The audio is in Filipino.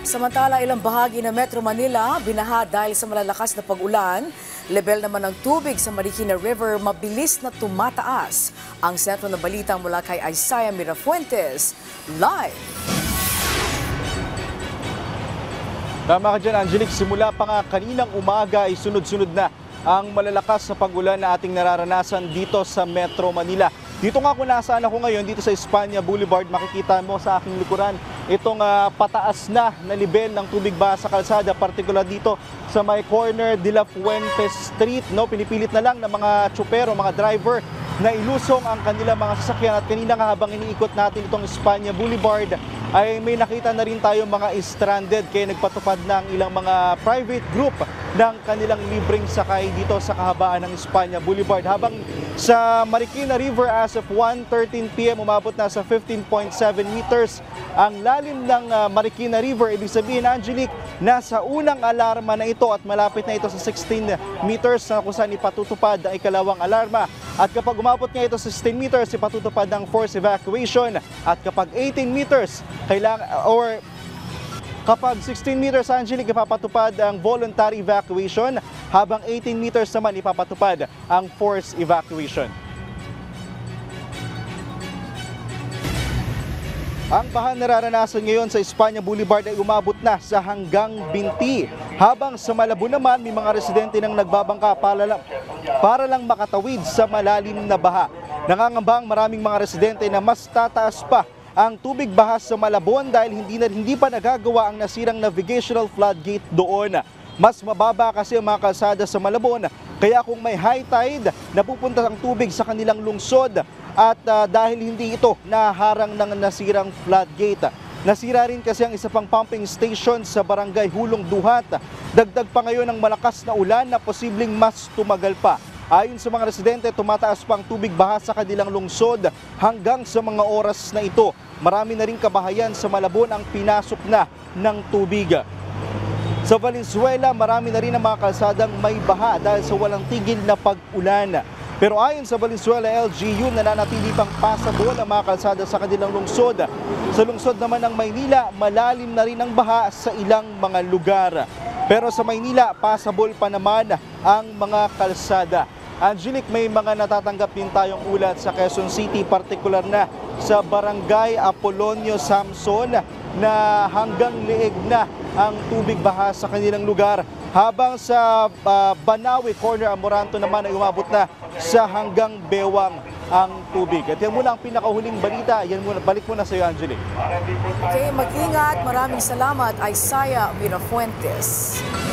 Samantala, ilang bahagi ng Metro Manila binaha dahil sa malalakas na pag-ulan. Level naman ng tubig sa Marikina River mabilis na tumataas. Ang sentro ng balita mula kay Isaiah Mirafuentes, live. Tama ka dyan, Angelique. Simula pa nga kaninang umaga ay sunod-sunod na ang malalakas na pag-ulan na ating nararanasan dito sa Metro Manila. Dito nga kung nasaan ako ngayon, dito sa Espanya Boulevard, makikita mo sa aking likuran itong pataas na level ng tubig ba sa kalsada, partikular dito sa may corner de la Fuente Street. No? Pinipilit na lang ng mga tsupero, mga driver na ilusong ang kanilang mga sasakyan. At kanina nga habang iniikot natin itong Espanya Boulevard, ay may nakita na rin tayo mga stranded, kaya nagpatupad ng ilang mga private group ng kanilang libreng sakay dito sa kahabaan ng Espanya Boulevard. Habang sa Marikina River as of 1:13 PM umabot na sa 15.7 meters ang lalim ng Marikina River. Ibig sabihin, Angelique, nasa unang alarma na ito at malapit na ito sa 16 meters na kung saan ipatutupad ang ikalawang alarma. At kapag umabot nga ito sa 16 meters, ipatutupad ang forced evacuation. At kapag 18 meters, kapag 16 meters, Angelique, ipapatupad ang voluntary evacuation, habang 18 meters naman ipapatupad ang forced evacuation. Ang baha nararanasan ngayon sa Espanya Boulevard ay umabot na sa hanggang binti. Habang sa Malabo naman, may mga residente nang nagbabangka para lang makatawid sa malalim na baha. Nangangambang maraming mga residente na mas tataas pa ang tubig baha sa Malabon dahil hindi pa nagagawa ang nasirang navigational floodgate doon. Mas mababa kasi ang mga kalsada sa Malabon, kaya kung may high tide, napupunta ang tubig sa kanilang lungsod at dahil hindi ito naharang ng nasirang floodgate. Nasira rin kasi ang isa pang pumping station sa barangay Hulong Duhat. Dagdag pa ngayon ang malakas na ulan na posibleng mas tumagal pa. Ayon sa mga residente, tumataas pa ang tubig baha sa kanilang lungsod hanggang sa mga oras na ito. Marami na rin kabahayan sa Malabon ang pinasok na ng tubig. Sa Valenzuela, marami na rin ang mga kalsadang may baha dahil sa walang tigil na pag-ulan. Pero ayon sa Valenzuela LGU, nananatili pang passable ang mga kalsada sa kanilang lungsod. Sa lungsod naman ng Maynila, malalim na rin ang baha sa ilang mga lugar. Pero sa Maynila, passable pa naman ang mga kalsada. Angelique, may mga natatanggap din tayong ulat sa Quezon City, partikular na sa Barangay Apolonio Samson, na hanggang leeg na ang tubig baha sa kanilang lugar. Habang sa Banawi, corner Amoranto naman ay umabot na sa hanggang bewang ang tubig. At yan muna ang pinakahuling balita. Yan muna, balik muna sa iyo, Angelique. Okay, mag-ingat. Maraming salamat, Isaiah Mirafuentes.